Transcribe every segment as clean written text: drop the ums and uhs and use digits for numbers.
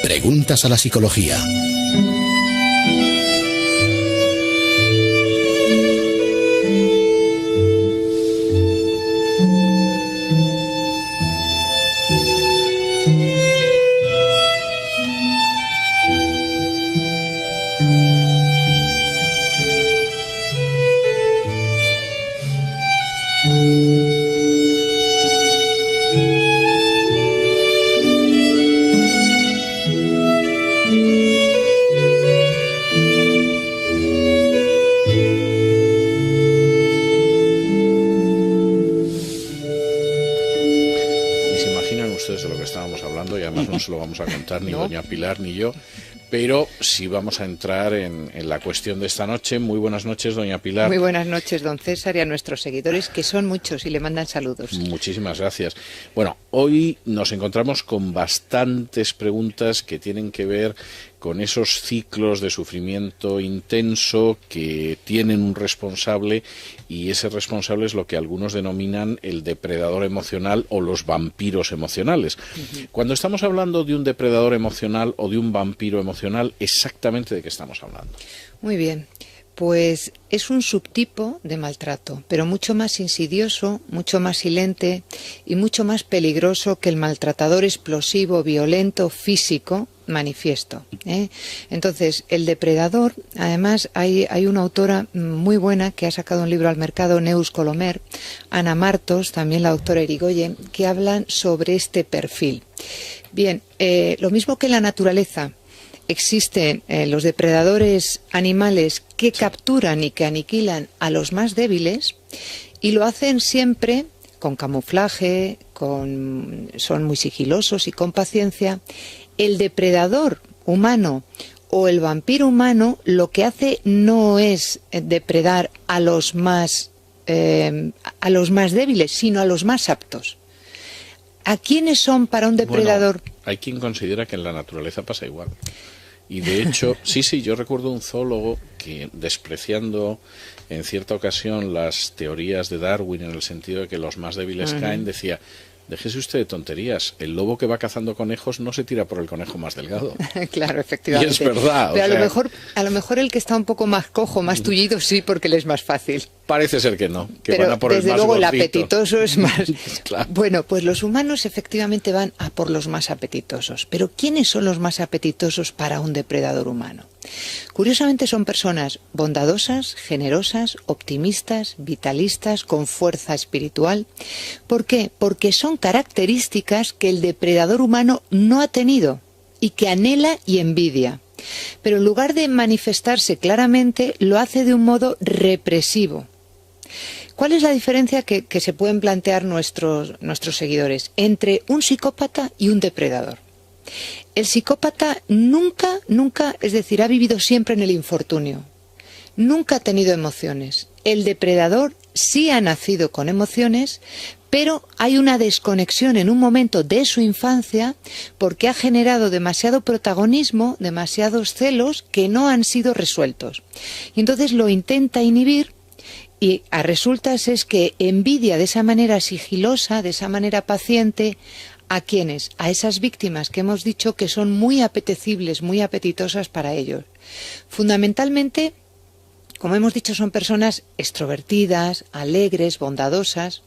Preguntas a la psicología. No se lo vamos a contar ni doña Pilar ni yo, pero sí vamos a entrar en la cuestión de esta noche. Muy buenas noches, doña Pilar. Muy buenas noches, don César, y a nuestros seguidores, que son muchos y le mandan saludos. Muchísimas gracias. Bueno, hoy nos encontramos con bastantes preguntas que tienen que ver con esos ciclos de sufrimiento intenso que tienen un responsable, y ese responsable es lo que algunos denominan el depredador emocional o los vampiros emocionales. Cuando estamos hablando de un depredador emocional o de un vampiro emocional, ¿exactamente de qué estamos hablando? Muy bien. Pues es un subtipo de maltrato, pero mucho más insidioso, mucho más silente y mucho más peligroso que el maltratador explosivo, violento, físico, manifiesto. Entonces, el depredador, además hay una autora muy buena que ha sacado un libro al mercado, Neus Colomer, Ana Martos, también la doctora Irigoyen, que hablan sobre este perfil. Bien, lo mismo que en la naturaleza, existen los depredadores animales que capturan y que aniquilan a los más débiles, y lo hacen siempre con camuflaje, son muy sigilosos y con paciencia. El depredador humano o el vampiro humano lo que hace no es depredar a los más débiles, sino a los más aptos. ¿A quiénes son para un depredador? Bueno, hay quien considera que en la naturaleza pasa igual. Y de hecho, sí, yo recuerdo un zoólogo que, despreciando en cierta ocasión las teorías de Darwin en el sentido de que los más débiles caen, decía: déjese usted de tonterías, el lobo que va cazando conejos no se tira por el conejo más delgado. Claro, efectivamente. Y es verdad. Pero a lo mejor el que está un poco más cojo, más tullido, sí, porque le es más fácil. Parece ser que no, que pero van a por el desde más luego gordito. El apetitoso es más. Claro. Bueno, pues los humanos efectivamente van a por los más apetitosos. Pero ¿quiénes son los más apetitosos para un depredador humano? Curiosamente son personas bondadosas, generosas, optimistas, vitalistas, con fuerza espiritual. ¿Por qué? Porque son características que el depredador humano no ha tenido y que anhela y envidia. Pero en lugar de manifestarse claramente, lo hace de un modo represivo. ¿Cuál es la diferencia que se pueden plantear nuestros seguidores entre un psicópata y un depredador? El psicópata nunca, es decir, ha vivido siempre en el infortunio. Nunca ha tenido emociones. El depredador sí ha nacido con emociones, pero hay una desconexión en un momento de su infancia porque ha generado demasiado protagonismo, demasiados celos que no han sido resueltos. Y entonces lo intenta inhibir, y a resultas es que envidia de esa manera sigilosa, de esa manera paciente, ¿a quiénes? A esas víctimas que hemos dicho que son muy apetecibles, muy apetitosas para ellos. Fundamentalmente, como hemos dicho, son personas extrovertidas, alegres, bondadosas,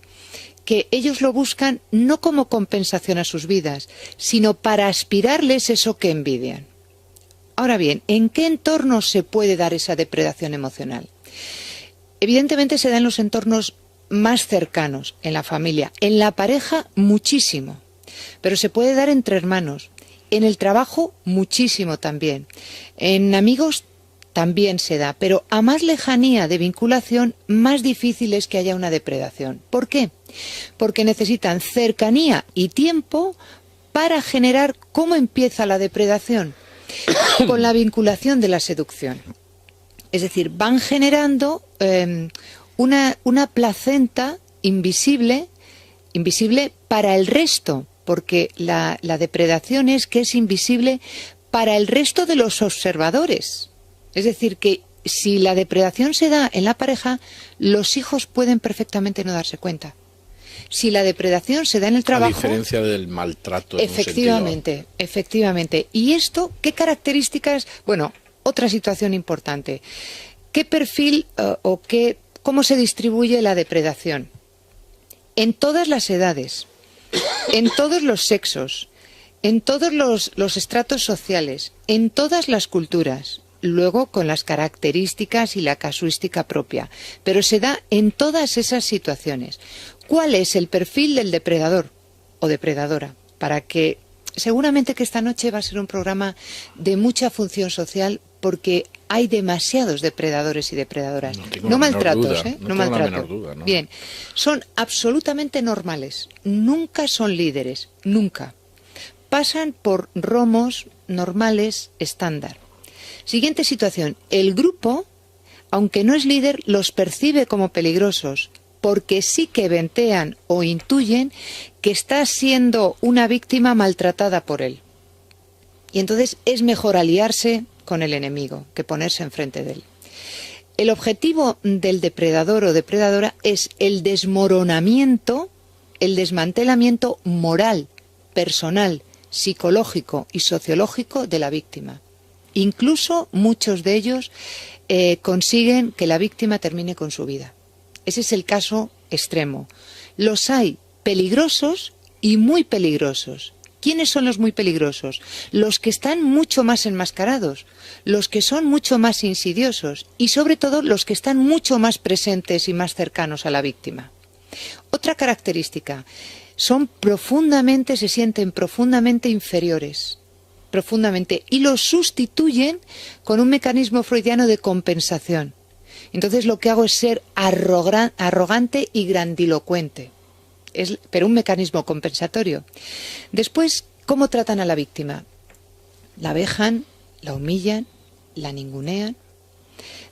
que ellos lo buscan no como compensación a sus vidas, sino para aspirarles eso que envidian. Ahora bien, ¿en qué entorno se puede dar esa depredación emocional? Evidentemente se da en los entornos más cercanos, en la familia, en la pareja muchísimo, pero se puede dar entre hermanos, en el trabajo muchísimo también, en amigos también se da, pero a más lejanía de vinculación, más difícil es que haya una depredación. ¿Por qué? Porque necesitan cercanía y tiempo para generar. ¿Cómo empieza la depredación? Con la vinculación de la seducción. Es decir, van generando una placenta invisible para el resto, porque la depredación es que es invisible para el resto de los observadores. Es decir, que si la depredación se da en la pareja, los hijos pueden perfectamente no darse cuenta. Si la depredación se da en el trabajo... A diferencia del maltrato en efectivamente, efectivamente. ¿Y esto qué características? Bueno, otra situación importante. ¿Qué perfil cómo se distribuye la depredación? En todas las edades, en todos los sexos, en todos los estratos sociales, en todas las culturas, luego con las características y la casuística propia, pero se da en todas esas situaciones. ¿Cuál es el perfil del depredador o depredadora? Para que seguramente que esta noche va a ser un programa de mucha función social, porque hay demasiados depredadores y depredadoras. No maltratos, ¿eh? No maltratos. ¿No? Bien, son absolutamente normales, nunca son líderes, nunca. Pasan por romos normales estándar. Siguiente situación, el grupo, aunque no es líder, los percibe como peligrosos, porque sí que ventean o intuyen que está siendo una víctima maltratada por él. Y entonces es mejor aliarse con el enemigo que ponerse enfrente de él. El objetivo del depredador o depredadora es el desmoronamiento, el desmantelamiento moral, personal, psicológico y sociológico de la víctima. Incluso muchos de ellos consiguen que la víctima termine con su vida. Ese es el caso extremo. Los hay peligrosos y muy peligrosos. ¿Quiénes son los muy peligrosos? Los que están mucho más enmascarados, los que son mucho más insidiosos y sobre todo los que están mucho más presentes y más cercanos a la víctima. Otra característica, se sienten profundamente inferiores, profundamente, y los sustituyen con un mecanismo freudiano de compensación. Entonces lo que hago es ser arrogante y grandilocuente, pero un mecanismo compensatorio. Después, ¿cómo tratan a la víctima? La vejan, la humillan, la ningunean.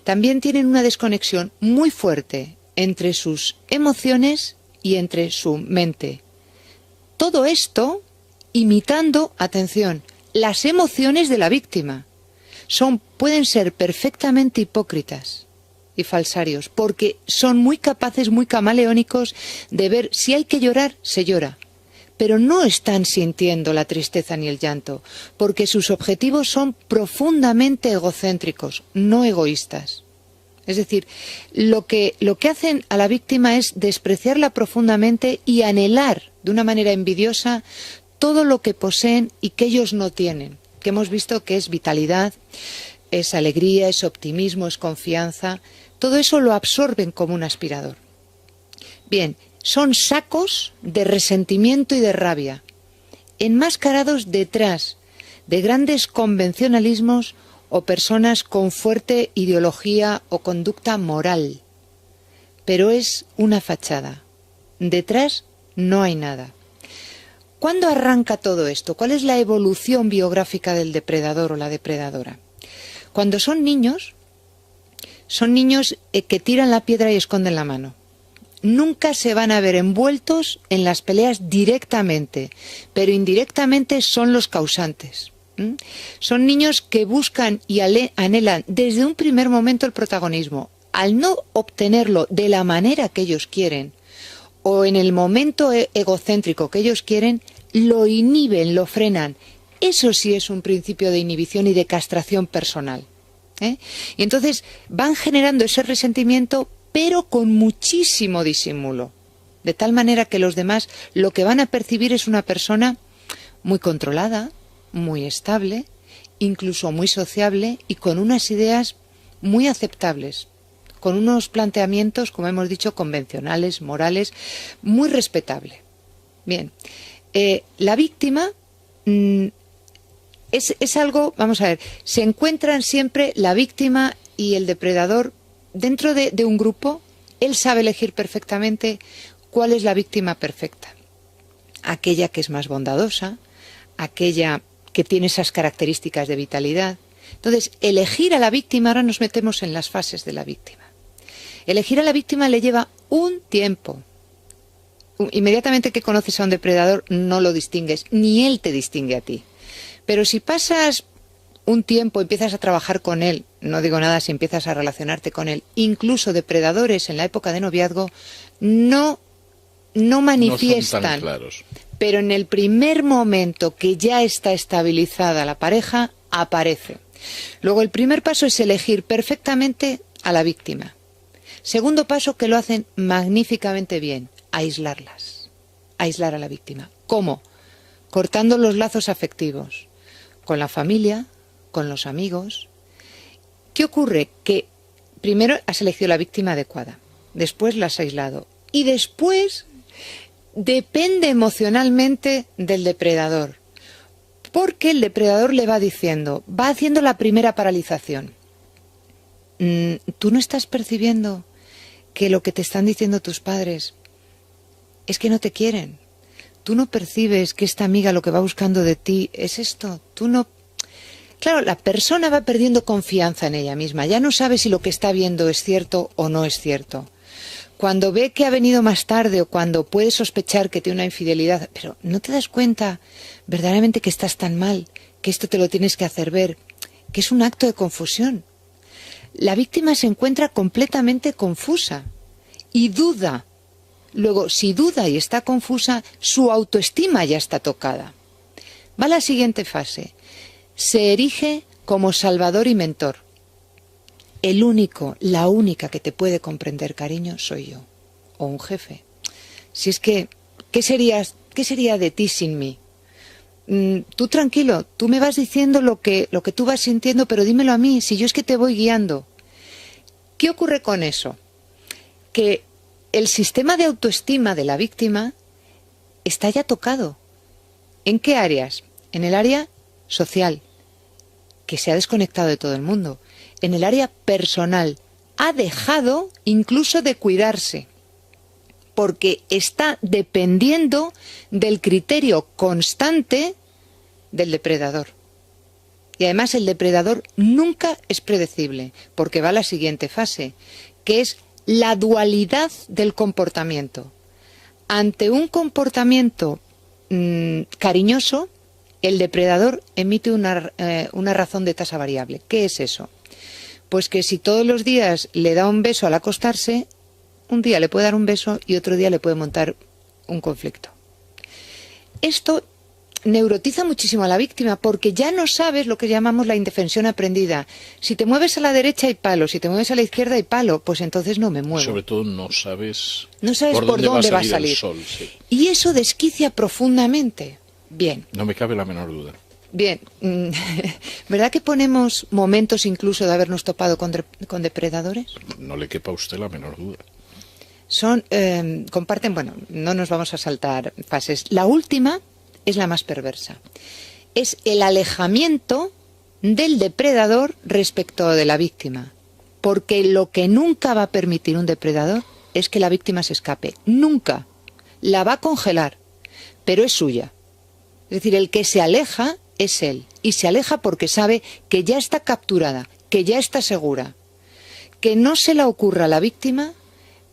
También tienen una desconexión muy fuerte entre sus emociones y entre su mente. Todo esto imitando, atención, las emociones de la víctima. Pueden ser perfectamente hipócritas y falsarios, porque son muy capaces, muy camaleónicos de ver si hay que llorar, se llora. Pero no están sintiendo la tristeza ni el llanto, porque sus objetivos son profundamente egocéntricos, no egoístas. Es decir, lo que hacen a la víctima es despreciarla profundamente y anhelar de una manera envidiosa todo lo que poseen y que ellos no tienen, que hemos visto que es vitalidad, es alegría, es optimismo, es confianza. Todo eso lo absorben como un aspirador. Bien, son sacos de resentimiento y de rabia, enmascarados detrás de grandes convencionalismos o personas con fuerte ideología o conducta moral. Pero es una fachada. Detrás no hay nada. ¿Cuándo arranca todo esto? ¿Cuál es la evolución biográfica del depredador o la depredadora? Cuando son niños que tiran la piedra y esconden la mano. Nunca se van a ver envueltos en las peleas directamente, pero indirectamente son los causantes. Son niños que buscan y anhelan desde un primer momento el protagonismo. Al no obtenerlo de la manera que ellos quieren o en el momento egocéntrico que ellos quieren, lo inhiben, lo frenan. Eso sí es un principio de inhibición y de castración personal. Y entonces van generando ese resentimiento, pero con muchísimo disimulo. De tal manera que los demás lo que van a percibir es una persona muy controlada, muy estable, incluso muy sociable y con unas ideas muy aceptables, con unos planteamientos, como hemos dicho, convencionales, morales, muy respetable. Bien, la víctima es algo, vamos a ver, se encuentran siempre la víctima y el depredador dentro de un grupo. Él sabe elegir perfectamente cuál es la víctima perfecta. Aquella que es más bondadosa, aquella que tiene esas características de vitalidad. Entonces, elegir a la víctima, ahora nos metemos en las fases de la víctima. Elegir a la víctima le lleva un tiempo. Inmediatamente que conoces a un depredador no lo distingues, ni él te distingue a ti. Pero si pasas un tiempo, empiezas a trabajar con él, no digo nada si empiezas a relacionarte con él, incluso depredadores en la época de noviazgo, no no manifiestan, no son tan claros. Pero en el primer momento que ya está estabilizada la pareja, aparece. Luego, el primer paso es elegir perfectamente a la víctima. Segundo paso, que lo hacen magníficamente bien, aislarlas. Aislar a la víctima. ¿Cómo? Cortando los lazos afectivos. Con la familia, con los amigos. ¿Qué ocurre? Que primero has elegido la víctima adecuada. Después la has aislado. Y después depende emocionalmente del depredador. Porque el depredador le va diciendo, va haciendo la primera paralización. ¿Tú no estás percibiendo que lo que te están diciendo tus padres es que no te quieren? ¿Tú no percibes que esta amiga lo que va buscando de ti es esto? ¿Tú no? Claro, la persona va perdiendo confianza en ella misma. Ya no sabe si lo que está viendo es cierto o no es cierto. Cuando ve que ha venido más tarde o cuando puede sospechar que tiene una infidelidad, pero no te das cuenta verdaderamente que estás tan mal, que esto te lo tienes que hacer ver, que es un acto de confusión. La víctima se encuentra completamente confusa y duda. Luego, si duda y está confusa, su autoestima ya está tocada. Va a la siguiente fase. Se erige como salvador y mentor. El único, la única que te puede comprender, cariño, soy yo. O un jefe. Si es que, ¿qué sería de ti sin mí? Tú tranquilo, tú me vas diciendo lo que tú vas sintiendo, pero dímelo a mí, si yo es que te voy guiando. ¿Qué ocurre con eso? Que el sistema de autoestima de la víctima está ya tocado. ¿En qué áreas? En el área social, que se ha desconectado de todo el mundo. En el área personal, ha dejado incluso de cuidarse, porque está dependiendo del criterio constante del depredador. Y además el depredador nunca es predecible, porque va a la siguiente fase, que es la dualidad del comportamiento. Ante un comportamiento cariñoso, el depredador emite una razón de tasa variable. ¿Qué es eso? Pues que si todos los días le da un beso al acostarse, un día le puede dar un beso y otro día le puede montar un conflicto. Esto neurotiza muchísimo a la víctima porque ya no sabes lo que llamamos la indefensión aprendida. Si te mueves a la derecha hay palo, si te mueves a la izquierda hay palo, pues entonces no me muevo. Sobre todo no sabes por dónde va a salir. El sol, sí. Y eso desquicia profundamente. Bien. No me cabe la menor duda. Bien, ¿verdad que ponemos momentos incluso de habernos topado con depredadores? No le quepa a usted la menor duda. Comparten, bueno, no nos vamos a saltar fases. La última es la más perversa. Es el alejamiento del depredador respecto de la víctima. Porque lo que nunca va a permitir un depredador es que la víctima se escape. Nunca. La va a congelar, pero es suya. Es decir, el que se aleja es él. Y se aleja porque sabe que ya está capturada, que ya está segura. Que no se le ocurra a la víctima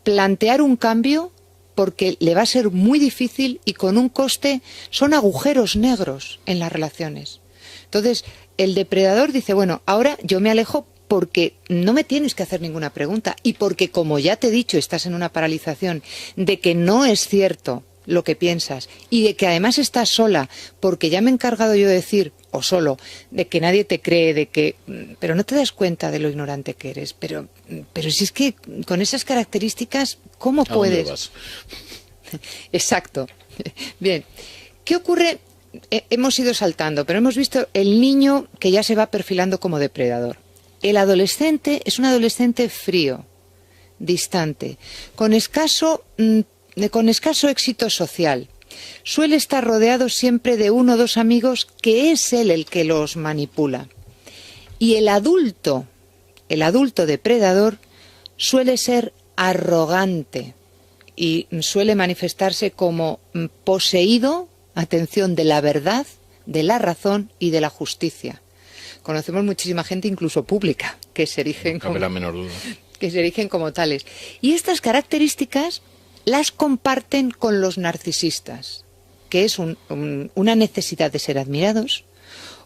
plantear un cambio porque le va a ser muy difícil y con un coste, son agujeros negros en las relaciones. Entonces, el depredador dice, bueno, ahora yo me alejo porque no me tienes que hacer ninguna pregunta y porque, como ya te he dicho, estás en una paralización de que no es cierto lo que piensas y de que además estás sola porque ya me he encargado yo de decir, o solo, de que nadie te cree, de que, pero no te das cuenta de lo ignorante que eres, pero si es que con esas características, ¿cómo puedes? ¿A dónde vas? Exacto. Bien, ¿qué ocurre? Hemos ido saltando, pero hemos visto el niño que ya se va perfilando como depredador. El adolescente es un adolescente frío, distante, con escaso éxito social. Suele estar rodeado siempre de uno o dos amigos que es él el que los manipula. Y el adulto depredador suele ser arrogante y suele manifestarse como poseído, atención, de la verdad, de la razón y de la justicia. Conocemos muchísima gente, incluso pública, que se erigen como tales. Y estas características las comparten con los narcisistas, que es una necesidad de ser admirados,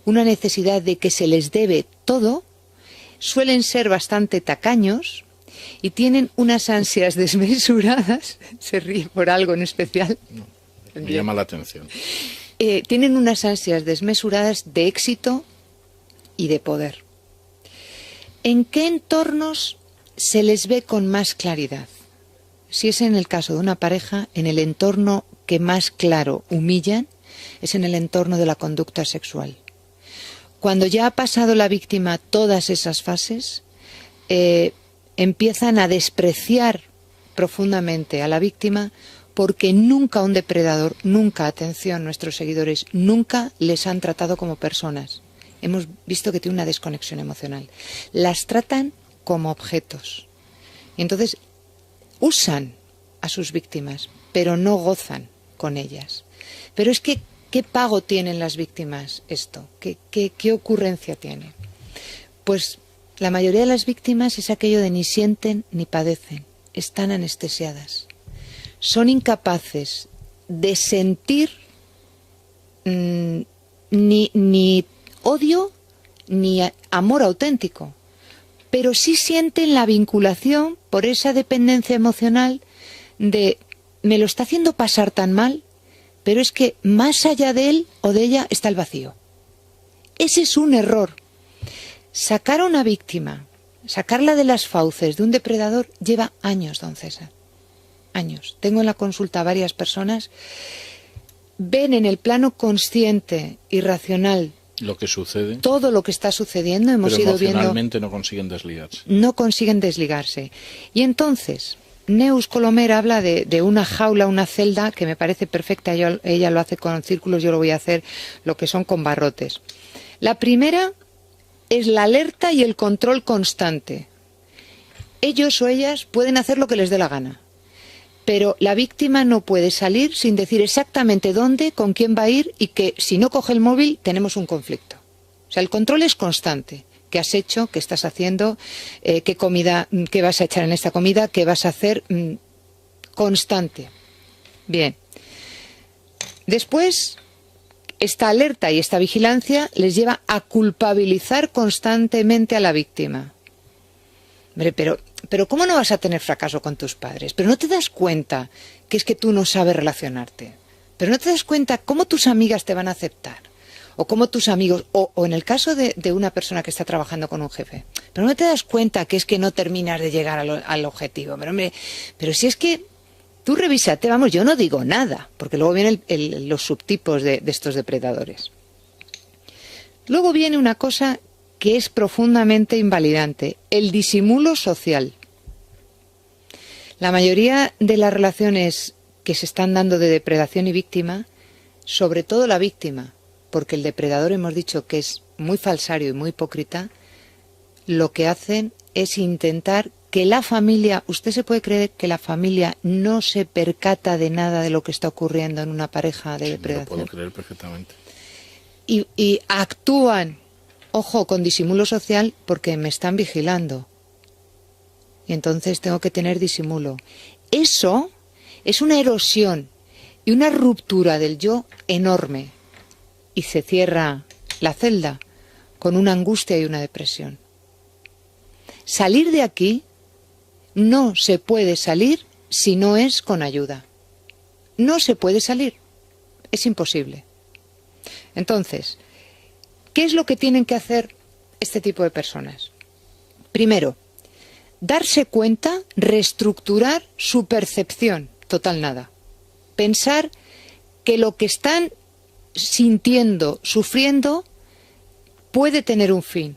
una necesidad de que se les debe todo, suelen ser bastante tacaños y tienen unas ansias desmesuradas, se ríe por algo en especial. No, me llama la atención. Tienen unas ansias desmesuradas de éxito y de poder. ¿En qué entornos se les ve con más claridad? Si es en el caso de una pareja, en el entorno que más claro humillan, es en el entorno de la conducta sexual. Cuando ya ha pasado la víctima todas esas fases, empiezan a despreciar profundamente a la víctima, porque nunca un depredador, nunca, atención nuestros seguidores, nunca les han tratado como personas. Hemos visto que tiene una desconexión emocional. Las tratan como objetos. Y entonces usan a sus víctimas, pero no gozan con ellas. Pero es que, ¿qué pago tienen las víctimas esto? ¿Qué ocurrencia tiene? Pues la mayoría de las víctimas es aquello de ni sienten ni padecen. Están anestesiadas. Son incapaces de sentir ni odio ni amor auténtico, pero sí sienten la vinculación por esa dependencia emocional de me lo está haciendo pasar tan mal, pero es que más allá de él o de ella está el vacío. Ese es un error. Sacar a una víctima, sacarla de las fauces de un depredador lleva años, don César. Años. Tengo en la consulta varias personas, ven en el plano consciente y racional lo que sucede, todo lo que está sucediendo, hemos pero ido viendo, emocionalmente no consiguen desligarse. No consiguen desligarse. Y entonces, Neus Colomer habla de una jaula, una celda, que me parece perfecta. Ella lo hace con círculos, yo lo voy a hacer lo que son con barrotes. La primera es la alerta y el control constante. Ellos o ellas pueden hacer lo que les dé la gana, pero la víctima no puede salir sin decir exactamente dónde, con quién va a ir, y que si no coge el móvil tenemos un conflicto. O sea, el control es constante. ¿Qué has hecho? ¿Qué estás haciendo? ¿Qué comida? ¿Qué vas a echar en esta comida? ¿Qué vas a hacer? Constante. Bien. Después, esta alerta y esta vigilancia les lleva a culpabilizar constantemente a la víctima. Hombre, pero ¿cómo no vas a tener fracaso con tus padres? Pero no te das cuenta que es que tú no sabes relacionarte. Pero no te das cuenta cómo tus amigas te van a aceptar. O cómo tus amigos, o en el caso de una persona que está trabajando con un jefe. Pero no te das cuenta que es que no terminas de llegar al objetivo. Pero hombre, pero si es que tú revísate, vamos, yo no digo nada, porque luego vienen los subtipos de estos depredadores. Luego viene una cosa que es profundamente invalidante, el disimulo social. La mayoría de las relaciones que se están dando de depredación y víctima, sobre todo la víctima, porque el depredador hemos dicho que es muy falsario y muy hipócrita, lo que hacen es intentar que la familia, usted se puede creer que la familia no se percata de nada de lo que está ocurriendo en una pareja de depredación. Lo puedo creer perfectamente. Y actúan, ojo, con disimulo social porque me están vigilando. Y entonces tengo que tener disimulo. Eso es una erosión y una ruptura del yo enorme. Y se cierra la celda con una angustia y una depresión. Salir de aquí no se puede salir si no es con ayuda. No se puede salir. Es imposible. Entonces, ¿qué es lo que tienen que hacer este tipo de personas? Primero, darse cuenta, reestructurar su percepción. Total nada. Pensar que lo que están sintiendo, sufriendo, puede tener un fin.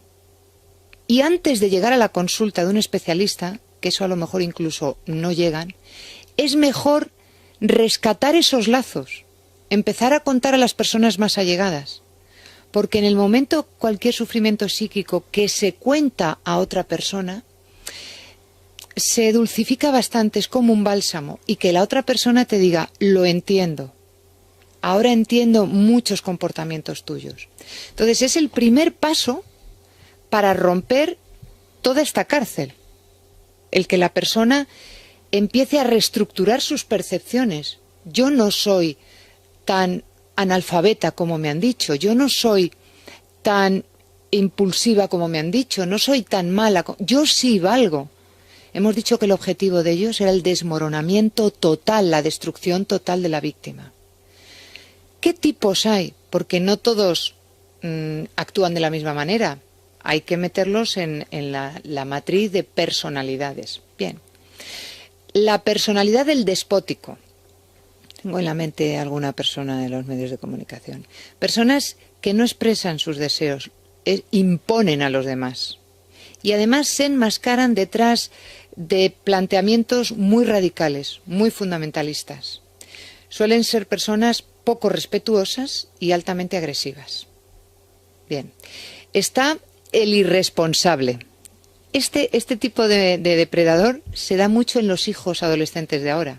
Y antes de llegar a la consulta de un especialista, que eso a lo mejor incluso no llegan, es mejor rescatar esos lazos, empezar a contar a las personas más allegadas. Porque en el momento cualquier sufrimiento psíquico que se cuenta a otra persona, se dulcifica bastante, es como un bálsamo, y que la otra persona te diga, lo entiendo. Ahora entiendo muchos comportamientos tuyos. Entonces es el primer paso para romper toda esta cárcel. El que la persona empiece a reestructurar sus percepciones. Yo no soy tan analfabeta como me han dicho. Yo no soy tan impulsiva como me han dicho. No soy tan mala. Yo sí valgo. hemos dicho que el objetivo de ellos era el desmoronamiento total, la destrucción total de la víctima. ¿Qué tipos hay? Porque no todos actúan de la misma manera. Hay que meterlos en la matriz de personalidades. Bien. La personalidad del despótico. Tengo en la mente alguna persona de los medios de comunicación. Personas que no expresan sus deseos, imponen a los demás. Y además se enmascaran detrás de planteamientos muy radicales, muy fundamentalistas. Suelen ser personas poco respetuosas y altamente agresivas. Bien. Está el irresponsable. Este tipo de depredador se da mucho en los hijos adolescentes de ahora.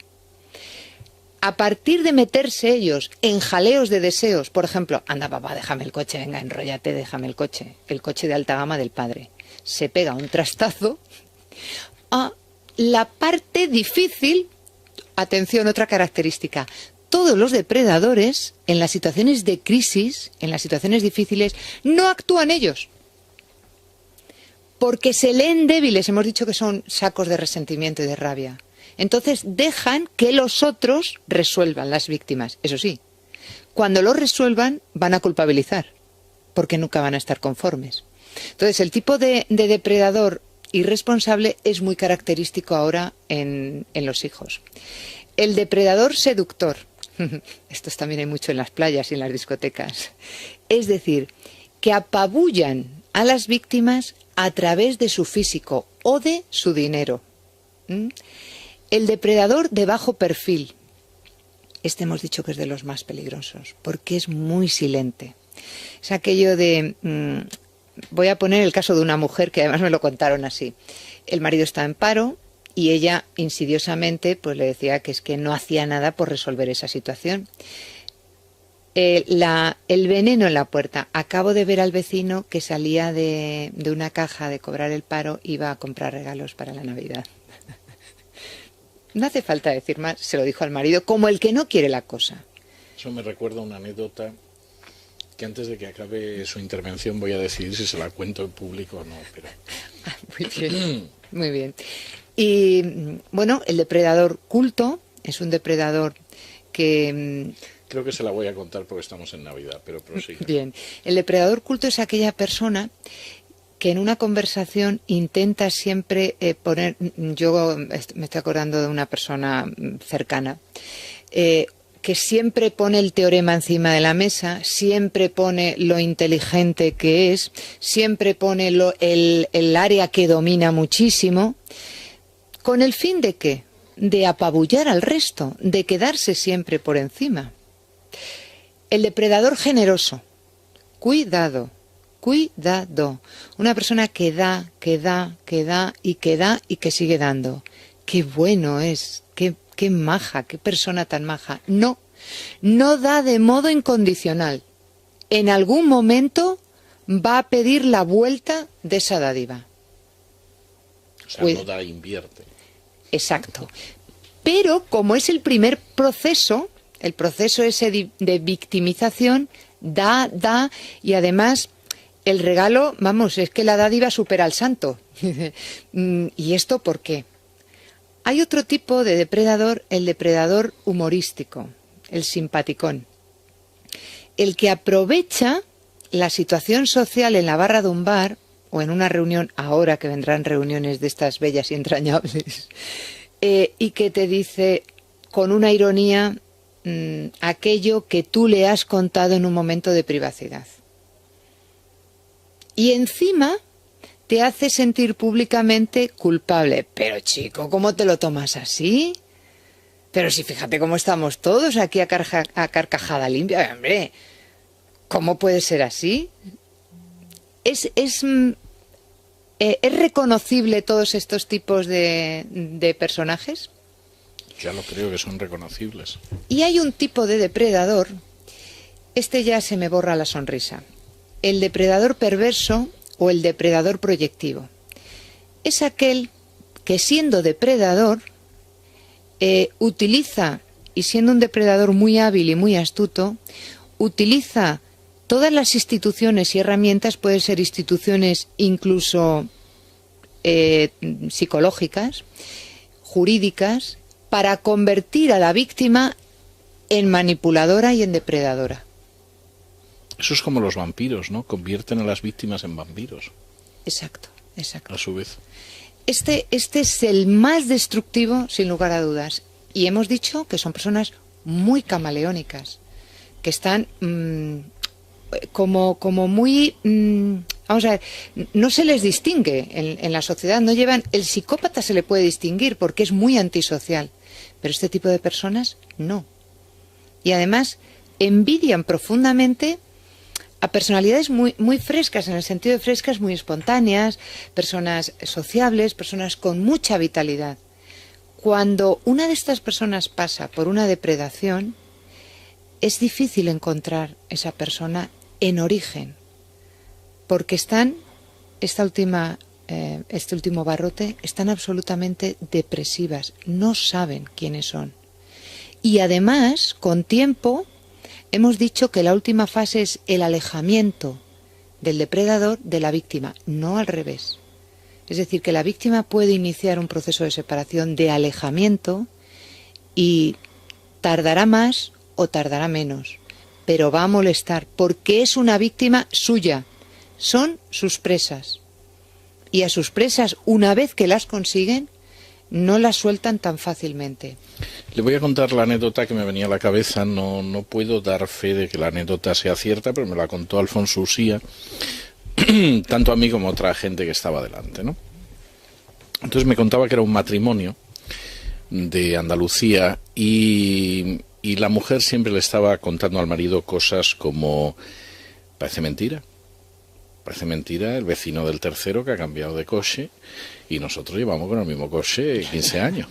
A partir de meterse ellos en jaleos de deseos, por ejemplo, anda papá, déjame el coche, venga, enróllate, déjame el coche de alta gama del padre. Se pega un trastazo a la parte difícil. Atención, otra característica. Todos los depredadores, en las situaciones de crisis, en las situaciones difíciles, no actúan ellos. Porque se leen débiles, hemos dicho que son sacos de resentimiento y de rabia. Entonces dejan que los otros resuelvan, las víctimas. Eso sí, cuando lo resuelvan van a culpabilizar, porque nunca van a estar conformes. Entonces el tipo de depredador irresponsable es muy característico ahora en los hijos. El depredador seductor, esto también hay mucho en las playas y en las discotecas, es decir, que apabullan a las víctimas a través de su físico o de su dinero. El depredador de bajo perfil, este hemos dicho que es de los más peligrosos, porque es muy silente. Es aquello de, voy a poner el caso de una mujer que además me lo contaron así. El marido está en paro y ella insidiosamente pues le decía que es que no hacía nada por resolver esa situación. El veneno en la puerta. Acabo de ver al vecino que salía de una caja de cobrar el paro, iba a comprar regalos para la Navidad. No hace falta decir más, se lo dijo al marido, como el que no quiere la cosa. Eso me recuerda una anécdota que antes de que acabe su intervención voy a decidir si se la cuento en público o no. Pero... Muy bien, muy bien. Y bueno, el depredador culto es un depredador que... Creo que se la voy a contar porque estamos en Navidad, pero prosigue. Bien, el depredador culto es aquella persona que en una conversación intenta siempre poner, yo me estoy acordando de una persona cercana, que siempre pone el teorema encima de la mesa, siempre pone lo inteligente que es, siempre pone el área que domina muchísimo, ¿con el fin de qué? De apabullar al resto, de quedarse siempre por encima. El depredador generoso, cuidado. Cuidado. Una persona que da y que sigue dando. Qué bueno es, qué maja, qué persona tan maja. No da de modo incondicional. En algún momento va a pedir la vuelta de esa dádiva. O sea, no da, invierte. Exacto. Pero como es el primer proceso, el proceso ese de victimización, da y además... El regalo, vamos, es que la dádiva supera al santo. ¿Y esto por qué? Hay otro tipo de depredador, el depredador humorístico, el simpaticón. El que aprovecha la situación social en la barra de un bar o en una reunión, ahora que vendrán reuniones de estas bellas y entrañables, y que te dice con una ironía aquello que tú le has contado en un momento de privacidad. Y encima te hace sentir públicamente culpable. Pero chico, ¿cómo te lo tomas así? Pero si fíjate cómo estamos todos aquí a carcajada limpia. Hombre, ¿cómo puede ser así? ¿Es reconocible todos estos tipos de personajes? Ya lo creo que son reconocibles. Y hay un tipo de depredador, este ya se me borra la sonrisa. El depredador perverso o el depredador proyectivo. Es aquel que siendo depredador utiliza, y siendo un depredador muy hábil y muy astuto, utiliza todas las instituciones y herramientas, pueden ser instituciones incluso psicológicas, jurídicas, para convertir a la víctima en manipuladora y en depredadora. Eso es como los vampiros, ¿no? Convierten a las víctimas en vampiros. Exacto, exacto. A su vez. Este es el más destructivo, sin lugar a dudas. Y hemos dicho que son personas muy camaleónicas, que están como muy... vamos a ver, no se les distingue en la sociedad, no llevan... El psicópata se le puede distinguir porque es muy antisocial, pero este tipo de personas no. Y además envidian profundamente a personalidades muy frescas, en el sentido de frescas, muy espontáneas, personas sociables, personas con mucha vitalidad. Cuando una de estas personas pasa por una depredación, es difícil encontrar esa persona en origen, porque este último barrote, están absolutamente depresivas, no saben quiénes son. Y además, con tiempo, hemos dicho que la última fase es el alejamiento del depredador de la víctima, no al revés. Es decir, que la víctima puede iniciar un proceso de separación, de alejamiento, y tardará más o tardará menos, pero va a molestar, porque es una víctima suya, son sus presas. Y a sus presas, una vez que las consiguen, no las sueltan tan fácilmente. Le voy a contar la anécdota que me venía a la cabeza. No puedo dar fe de que la anécdota sea cierta, pero me la contó Alfonso Usía, tanto a mí como a otra gente que estaba delante, ¿no? Entonces me contaba que era un matrimonio de Andalucía y la mujer siempre le estaba contando al marido cosas como: parece mentira el vecino del tercero que ha cambiado de coche y nosotros llevamos con el mismo coche 15 años.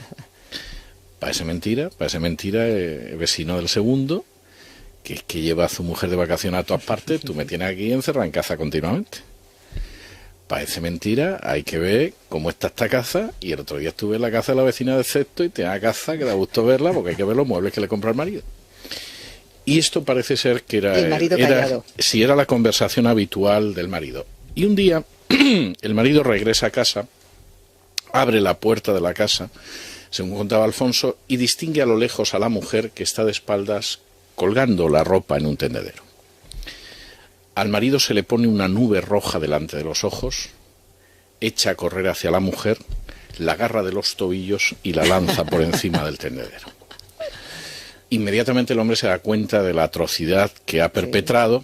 Parece mentira el vecino del segundo que lleva a su mujer de vacaciones a todas partes, tú me tienes aquí encerrado en casa continuamente. Parece mentira, hay que ver cómo está esta casa, y el otro día estuve en la casa de la vecina del sexto y tiene una casa que da gusto verla porque hay que ver los muebles que le compra el marido. Y esto parece ser que era la conversación habitual del marido. Y un día el marido regresa a casa, abre la puerta de la casa, según contaba Alfonso, y distingue a lo lejos a la mujer que está de espaldas colgando la ropa en un tendedero. Al marido se le pone una nube roja delante de los ojos, echa a correr hacia la mujer, la agarra de los tobillos y la lanza por encima del tendedero. Inmediatamente el hombre se da cuenta de la atrocidad que ha perpetrado,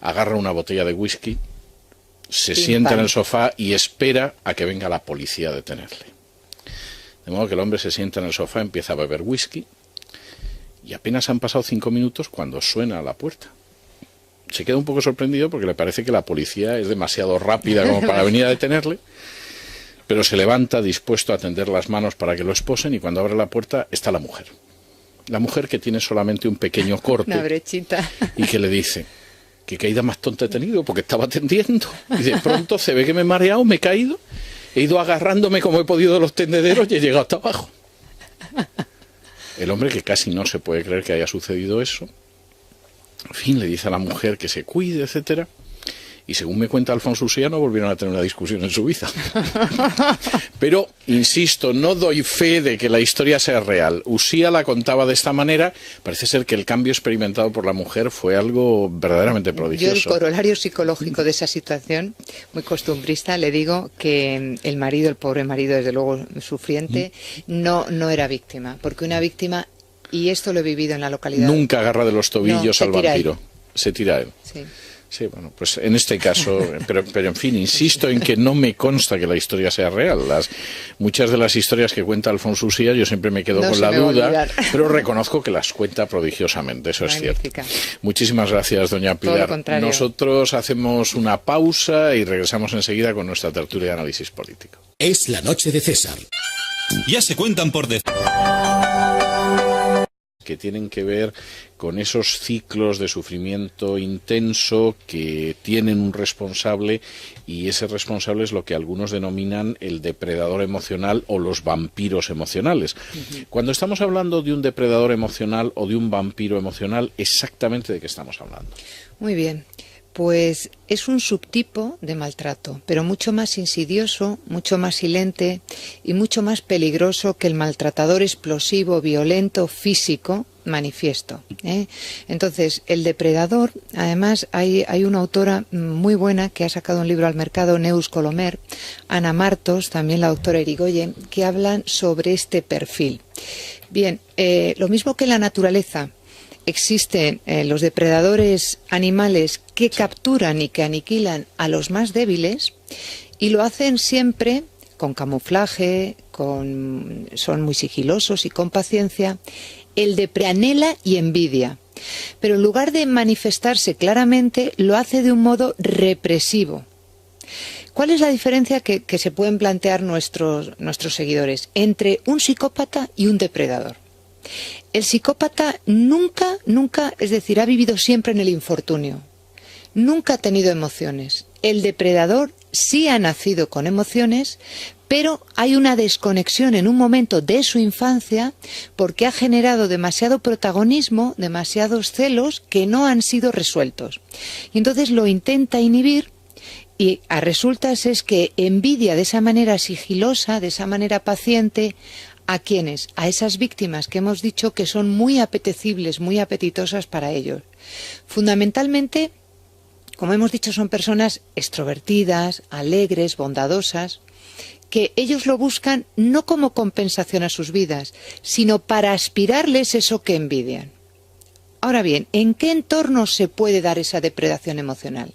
agarra una botella de whisky, se sienta en el sofá y espera a que venga la policía a detenerle. De modo que el hombre se sienta en el sofá, empieza a beber whisky, y apenas han pasado 5 minutos cuando suena a la puerta. Se queda un poco sorprendido porque le parece que la policía es demasiado rápida como para venir a detenerle, pero se levanta dispuesto a tender las manos para que lo esposen, y cuando abre la puerta está la mujer. La mujer, que tiene solamente un pequeño corte, una brechita, y que le dice: qué caída más tonta he tenido, porque estaba atendiendo y de pronto se ve que me he mareado, me he caído, he ido agarrándome como he podido de los tendederos y he llegado hasta abajo. El hombre, que casi no se puede creer que haya sucedido eso, en fin, le dice a la mujer que se cuide, etcétera. Y según me cuenta Alfonso Usía, no volvieron a tener una discusión en su vida. Pero, insisto, no doy fe de que la historia sea real. Usía la contaba de esta manera. Parece ser que el cambio experimentado por la mujer fue algo verdaderamente prodigioso. Yo, el corolario psicológico de esa situación, muy costumbrista, le digo que el marido, el pobre marido, desde luego sufriente, no era víctima. Porque una víctima, y esto lo he vivido en la localidad... Nunca agarra de los tobillos al vampiro. Se tira él. Sí. Sí, bueno, pues en este caso, pero en fin, insisto en que no me consta que la historia sea real. Muchas de las historias que cuenta Alfonso Usía, yo siempre me quedo con la duda, pero reconozco que las cuenta prodigiosamente, eso es cierto. Muchísimas gracias, doña Pilar. Todo lo contrario. Nosotros hacemos una pausa y regresamos enseguida con nuestra tertulia de análisis político. Es la noche de César. Ya se cuentan por que tienen que ver con esos ciclos de sufrimiento intenso que tienen un responsable, y ese responsable es lo que algunos denominan el depredador emocional o los vampiros emocionales. Cuando estamos hablando de un depredador emocional o de un vampiro emocional, ¿exactamente de qué estamos hablando? Muy bien. Pues es un subtipo de maltrato, pero mucho más insidioso, mucho más silente y mucho más peligroso que el maltratador explosivo, violento, físico, manifiesto, ¿eh? Entonces, el depredador, además hay una autora muy buena que ha sacado un libro al mercado, Neus Colomer, Ana Martos, también la doctora Irigoyen, que hablan sobre este perfil. Bien, lo mismo que en la naturaleza, existen los depredadores animales que capturan y que aniquilan a los más débiles y lo hacen siempre con camuflaje, son muy sigilosos y con paciencia. El depredador anhela y envidia, pero en lugar de manifestarse claramente lo hace de un modo represivo. ¿Cuál es la diferencia que se pueden plantear nuestros seguidores entre un psicópata y un depredador? El psicópata nunca, es decir, ha vivido siempre en el infortunio. Nunca ha tenido emociones. El depredador sí ha nacido con emociones, pero hay una desconexión en un momento de su infancia porque ha generado demasiado protagonismo, demasiados celos que no han sido resueltos. Y entonces lo intenta inhibir y a resultas es que envidia de esa manera sigilosa, de esa manera paciente. ¿A quiénes? A esas víctimas que hemos dicho que son muy apetecibles, muy apetitosas para ellos. Fundamentalmente, como hemos dicho, son personas extrovertidas, alegres, bondadosas, que ellos lo buscan no como compensación a sus vidas, sino para aspirarles eso que envidian. Ahora bien, ¿en qué entornos se puede dar esa depredación emocional?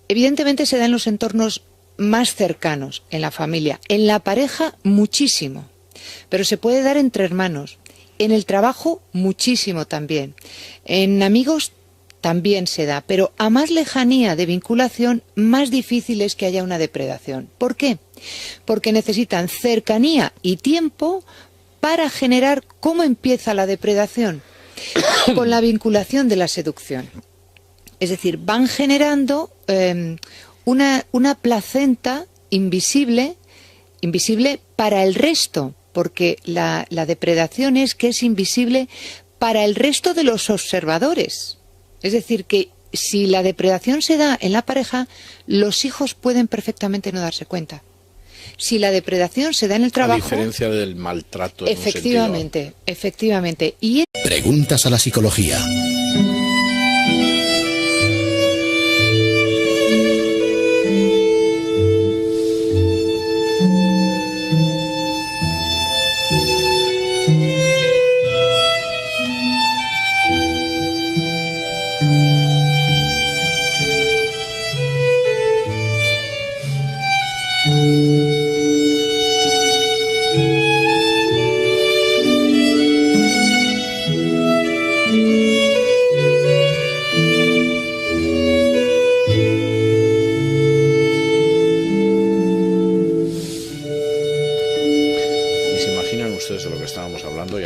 Evidentemente se da en los entornos más cercanos, en la familia, en la pareja muchísimo. Pero se puede dar entre hermanos, en el trabajo muchísimo también, en amigos también se da, pero a más lejanía de vinculación, más difícil es que haya una depredación. ¿Por qué? Porque necesitan cercanía y tiempo para generar. ¿Cómo empieza la depredación? Con la vinculación de la seducción. Es decir, van generando una placenta invisible para el resto, porque la depredación es que es invisible para el resto de los observadores. Es decir, que si la depredación se da en la pareja, los hijos pueden perfectamente no darse cuenta. Si la depredación se da en el trabajo... A diferencia del maltrato. Efectivamente, efectivamente. Y... Preguntas a la psicología.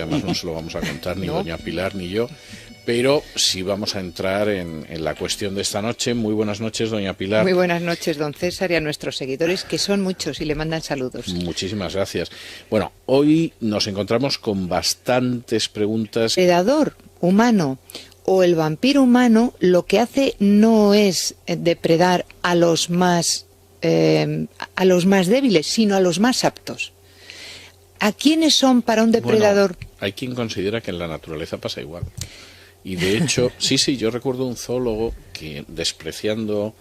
No se lo vamos a contar ni doña Pilar ni yo, pero sí vamos a entrar en la cuestión de esta noche. Muy buenas noches, doña Pilar. Muy buenas noches, don César, y a nuestros seguidores, que son muchos y le mandan saludos. Muchísimas gracias. Bueno, hoy nos encontramos con bastantes preguntas. El depredador humano o el vampiro humano lo que hace no es depredar a los más débiles, sino a los más aptos. ¿A quiénes son para un depredador? Bueno, hay quien considera que en la naturaleza pasa igual. Y de hecho, sí, yo recuerdo un zoólogo que, despreciando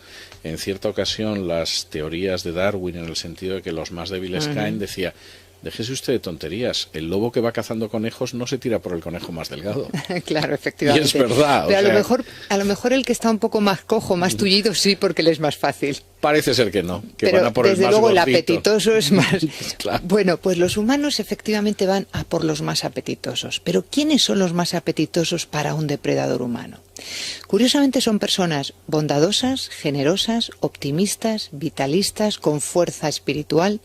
en cierta ocasión las teorías de Darwin en el sentido de que los más débiles caen, decía: déjese usted de tonterías, el lobo que va cazando conejos no se tira por el conejo más delgado. Claro, efectivamente. Y es verdad. Pero a lo mejor el que está un poco más cojo, más tullido, sí, porque le es más fácil. Parece ser que no, que pero van a por el desde más luego gordito. El apetitoso es más... Claro. Bueno, pues los humanos efectivamente van a por los más apetitosos. Pero ¿quiénes son los más apetitosos para un depredador humano? Curiosamente son personas bondadosas, generosas, optimistas, vitalistas, con fuerza espiritual.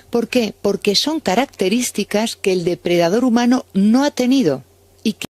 ¿Por qué? Porque son características que el depredador humano no ha tenido y que